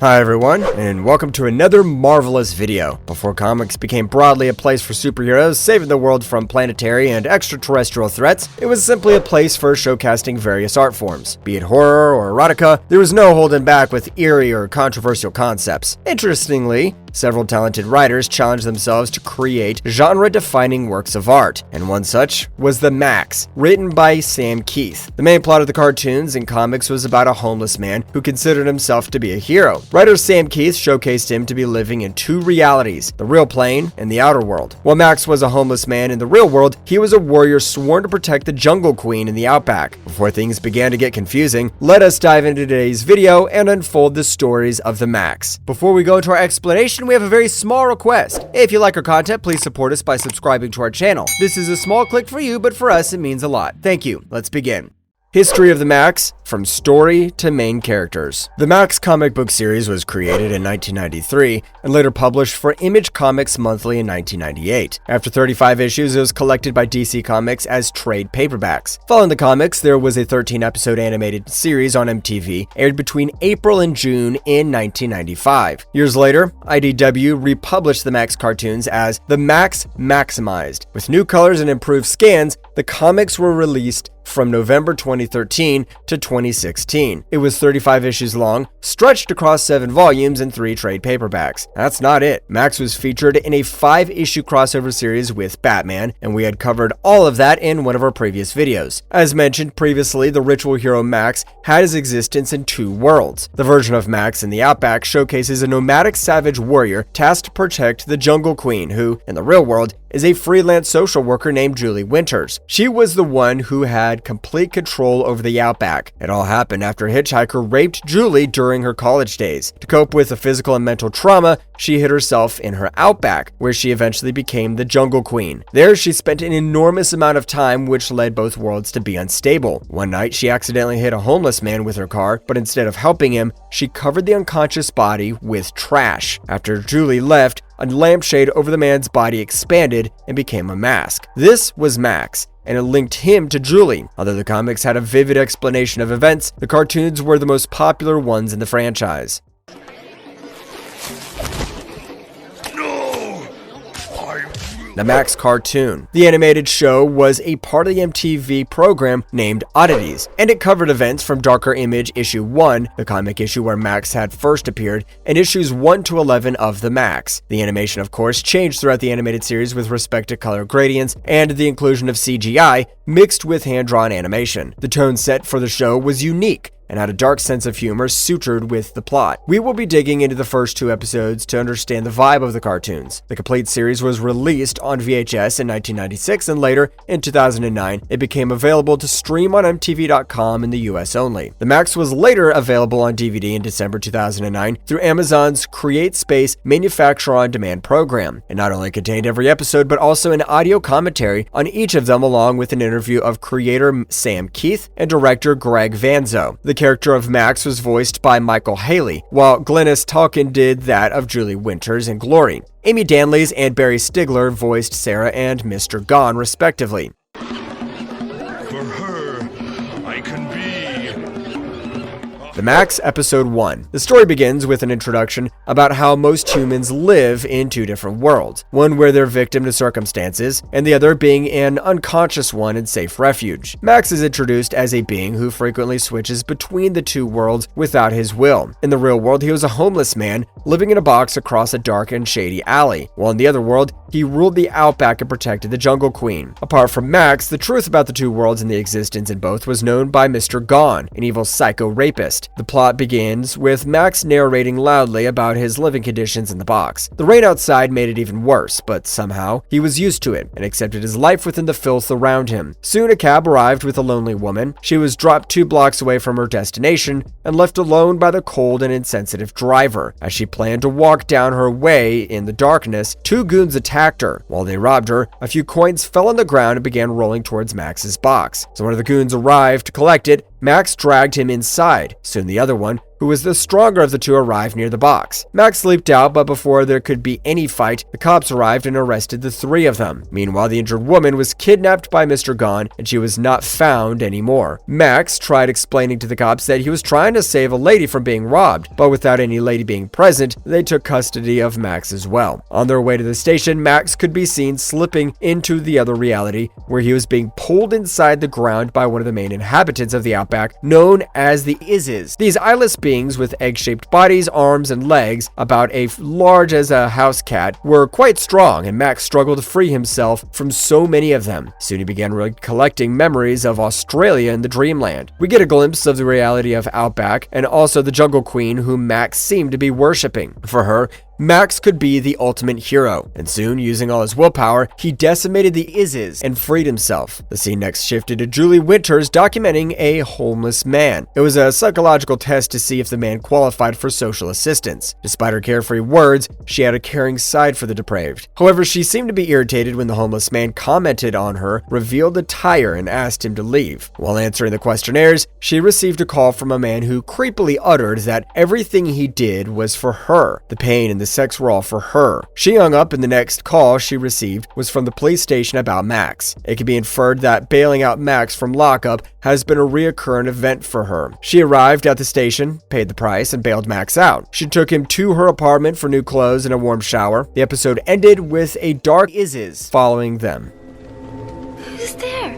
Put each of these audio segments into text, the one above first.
Hi everyone, and welcome to another marvelous video. Before comics became broadly a place for superheroes saving the world from planetary and extraterrestrial threats, it was simply a place for showcasing various art forms. Be it horror or erotica, there was no holding back with eerie or controversial concepts. Interestingly, several talented writers challenged themselves to create genre-defining works of art, and one such was the Maxx, written by Sam Keith. The main plot of the cartoons and comics was about a homeless man who considered himself to be a hero. Writer Sam Keith showcased him to be living in two realities, the real plane and the outer world. While Maxx was a homeless man in the real world, he was a warrior sworn to protect the Jungle Queen in the Outback. Before things began to get confusing, let us dive into today's video and unfold the stories of the Maxx. Before we go into our explanation, we have a very small request. If you like our content, please support us by subscribing to our channel. This is a small click for you, but for us it means a lot. Thank you. Let's begin. History of the Maxx, from story to main characters. The Maxx comic book series was created in 1993 and later published for Image Comics Monthly in 1998. After 35 issues, it was collected by DC Comics as trade paperbacks. Following the comics, there was a 13-episode animated series on MTV, aired between April and June in 1995. Years later, IDW republished the Maxx cartoons as The Maxx Maximized. With new colors and improved scans, the comics were released from November 2013 to 2016. It was 35 issues long, stretched across 7 volumes and 3 trade paperbacks. That's not it. Maxx was featured in a 5-issue crossover series with Batman, and we had covered all of that in one of our previous videos. As mentioned previously, the ritual hero Maxx had his existence in 2 worlds. The version of Maxx in the Outback showcases a nomadic savage warrior tasked to protect the Jungle Queen, who, in the real world, is a freelance social worker named Julie Winters. She was the one who had complete control over the Outback. It all happened after a hitchhiker raped Julie during her college days. To cope with the physical and mental trauma, she hid herself in her Outback, where she eventually became the Jungle Queen. There, she spent an enormous amount of time, which led both worlds to be unstable. One night, she accidentally hit a homeless man with her car, but instead of helping him, she covered the unconscious body with trash. After Julie left, a lampshade over the man's body expanded and became a mask. This was Maxx, and it linked him to Julie. Although the comics had a vivid explanation of events, the cartoons were the most popular ones in the franchise. The Maxx cartoon. The animated show was a part of the MTV program named Oddities, and it covered events from Darker Image issue 1, the comic issue where Maxx had first appeared, and issues 1 to 11 of the Maxx. The animation, of course, changed throughout the animated series with respect to color gradients and the inclusion of CGI mixed with hand-drawn animation. The tone set for the show was unique and had a dark sense of humor sutured with the plot. We will be digging into the first 2 episodes to understand the vibe of the cartoons. The complete series was released on VHS in 1996, and later, in 2009, it became available to stream on MTV.com in the US only. The Maxx was later available on DVD in December 2009 through Amazon's Create Space Manufacture on Demand program. It not only contained every episode, but also an audio commentary on each of them, along with an interview of creator Sam Keith and director Greg Vanzo. The character of Maxx was voiced by Michael Haley, while Glynis Talkin did that of Julie Winters in Glory. Amy Danleys and Barry Stigler voiced Sarah and Mr. Gone, respectively. For her, I can be. The Maxx Episode 1. The story begins with an introduction about how most humans live in 2 different worlds, one where they're victim to circumstances, and the other being an unconscious one in safe refuge. Maxx is introduced as a being who frequently switches between the 2 worlds without his will. In the real world, he was a homeless man living in a box across a dark and shady alley, while in the other world, he ruled the Outback and protected the Jungle Queen. Apart from Maxx, the truth about the 2 worlds and the existence in both was known by Mr. Gone, an evil psycho rapist. The plot begins with Maxx narrating loudly about his living conditions in the box. The rain outside made it even worse, but somehow he was used to it and accepted his life within the filth around him. Soon a cab arrived with a lonely woman. She was dropped 2 blocks away from her destination and left alone by the cold and insensitive driver. As she planned to walk down her way in the darkness, 2 goons attacked her. While they robbed her, a few coins fell on the ground and began rolling towards Max's box. So one of the goons arrived to collect it. Maxx dragged him inside. Soon the other one who was the stronger of the two, arrived near the box. Maxx leaped out, but before there could be any fight, the cops arrived and arrested the three of them. Meanwhile, the injured woman was kidnapped by Mr. Gone, and she was not found anymore. Maxx tried explaining to the cops that he was trying to save a lady from being robbed, but without any lady being present, they took custody of Maxx as well. On their way to the station, Maxx could be seen slipping into the other reality, where he was being pulled inside the ground by one of the main inhabitants of the Outback, known as the Izzes. These eyeless beings with egg-shaped bodies, arms, and legs, about as large as a house cat, were quite strong, and Maxx struggled to free himself from so many of them. Soon he began recollecting memories of Australia and the Dreamland. We get a glimpse of the reality of Outback, and also the Jungle Queen, whom Maxx seemed to be worshipping. For her, Maxx could be the ultimate hero, and soon, using all his willpower, he decimated the Izzes and freed himself. The scene next shifted to Julie Winters documenting a homeless man. It was a psychological test to see if the man qualified for social assistance. Despite her carefree words, she had a caring side for the depraved. However, she seemed to be irritated when the homeless man commented on her, revealed the tire, and asked him to leave. While answering the questionnaires, she received a call from a man who creepily uttered that everything he did was for her. The pain and the sex were all for her. She hung up, and the next call she received was from the police station about Maxx. It could be inferred that bailing out Maxx from lockup has been a reoccurring event for her. She arrived at the station, paid the price, and bailed Maxx out. She took him to her apartment for new clothes and a warm shower. The episode ended with a dark Izzes following them. Who's there?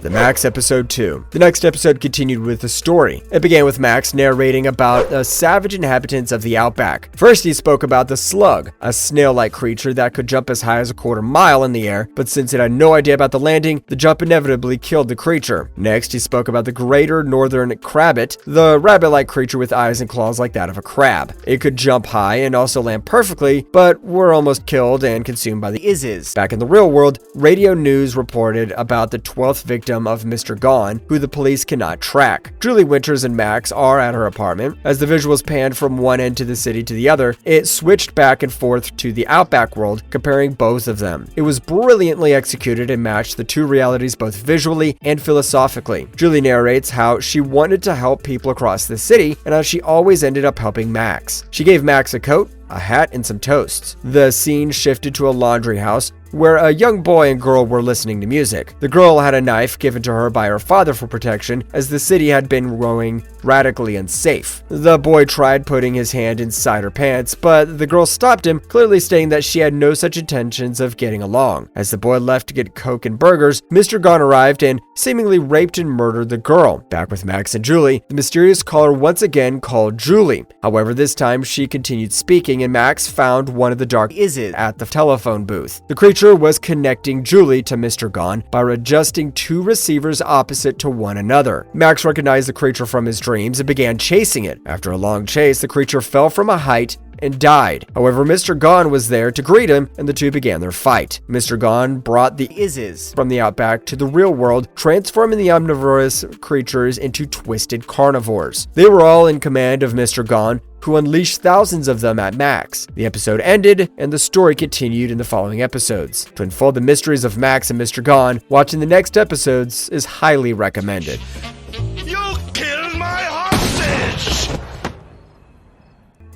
The Maxx episode 2. The next episode continued with the story. It began with Maxx narrating about the savage inhabitants of the Outback. First, he spoke about the slug, a snail-like creature that could jump as high as a quarter mile in the air, but since it had no idea about the landing, the jump inevitably killed the creature. Next, he spoke about the greater northern crabbit, the rabbit-like creature with eyes and claws like that of a crab. It could jump high and also land perfectly, but were almost killed and consumed by the Izzes. Back in the real world, radio news reported about the 12th victim of Mr. Gone, who the police cannot track. Julie Winters and Maxx are at her apartment. As the visuals panned from one end to the city to the other, it switched back and forth to the Outback world, comparing both of them. It was brilliantly executed and matched the two realities both visually and philosophically. Julie narrates how she wanted to help people across the city and how she always ended up helping Maxx. She gave Maxx a coat, a hat, and some toasts. The scene shifted to a laundry house where a young boy and girl were listening to music. The girl had a knife given to her by her father for protection, as the city had been growing radically unsafe. The boy tried putting his hand inside her pants, but the girl stopped him, clearly stating that she had no such intentions of getting along. As the boy left to get Coke and burgers, Mr. Gone arrived and seemingly raped and murdered the girl. Back with Maxx and Julie, the mysterious caller once again called Julie. However, this time she continued speaking, and Maxx found one of the dark Izzes at the telephone booth. The creature was connecting Julie to Mr. Gone by adjusting two receivers opposite to one another. Maxx recognized the creature from his dreams and began chasing it. After a long chase, the creature fell from a height and died. However, Mr. Gone was there to greet him, and the two began their fight. Mr. Gone brought the Izzes from the Outback to the real world, transforming the omnivorous creatures into twisted carnivores. They were all in command of Mr. Gone, who unleashed thousands of them at Maxx. The episode ended, and the story continued in the following episodes. To unfold the mysteries of Maxx and Mr. Gone, watching the next episodes is highly recommended. You killed my hostage!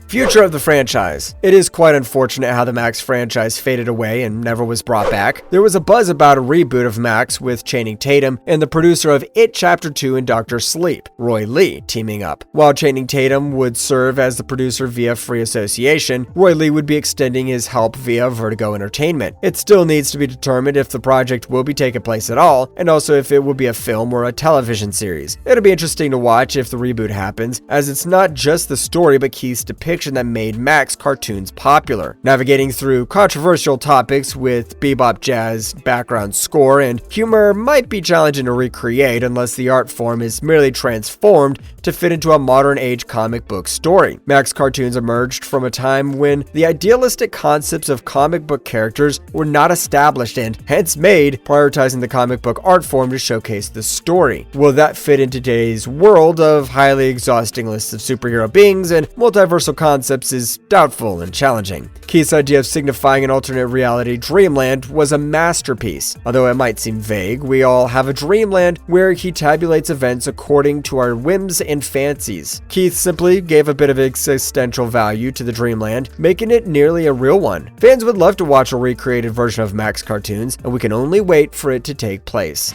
Future of the franchise. It is quite unfortunate how the Maxx franchise faded away and never was brought back. There was a buzz about a reboot of Maxx with Channing Tatum and the producer of It Chapter 2 and Dr. Sleep, Roy Lee, teaming up. While Channing Tatum would serve as the producer via free association, Roy Lee would be extending his help via Vertigo Entertainment. It still needs to be determined if the project will be taking place at all, and also if it will be a film or a television series. It'll be interesting to watch if the reboot happens, as it's not just the story but Keith's depiction that made Maxx cartoons popular. Navigating through controversial topics with bebop jazz background score and humor might be challenging to recreate unless the art form is merely transformed to fit into a modern age comic book story. Maxx cartoons emerged from a time when the idealistic concepts of comic book characters were not established and hence made, prioritizing the comic book art form to showcase the story. Will that fit into today's world of highly exhausting lists of superhero beings and multiversal comic concepts is doubtful and challenging. Keith's idea of signifying an alternate reality dreamland was a masterpiece. Although it might seem vague, we all have a dreamland where he tabulates events according to our whims and fancies. Keith simply gave a bit of existential value to the dreamland, making it nearly a real one. Fans would love to watch a recreated version of Maxx cartoons, and we can only wait for it to take place.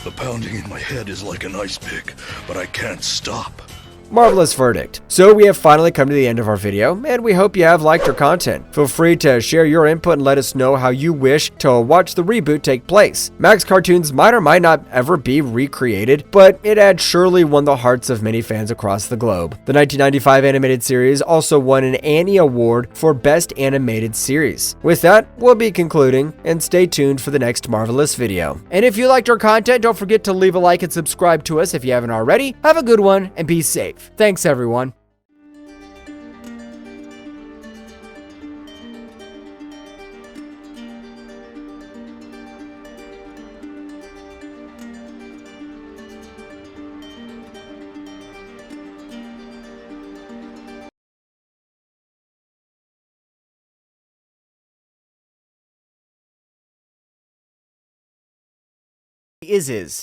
The pounding in my head is like an ice pick, but I can't stop. Marvelous verdict. So we have finally come to the end of our video, and we hope you have liked our content. Feel free to share your input and let us know how you wish to watch the reboot take place. Maxx cartoons might or might not ever be recreated, but it had surely won the hearts of many fans across the globe. The 1995 animated series also won an Annie Award for Best Animated Series. With that, we'll be concluding, and stay tuned for the next Marvelous video. And if you liked our content, don't forget to leave a like and subscribe to us if you haven't already. Have a good one, and be safe. Thanks, everyone. Is.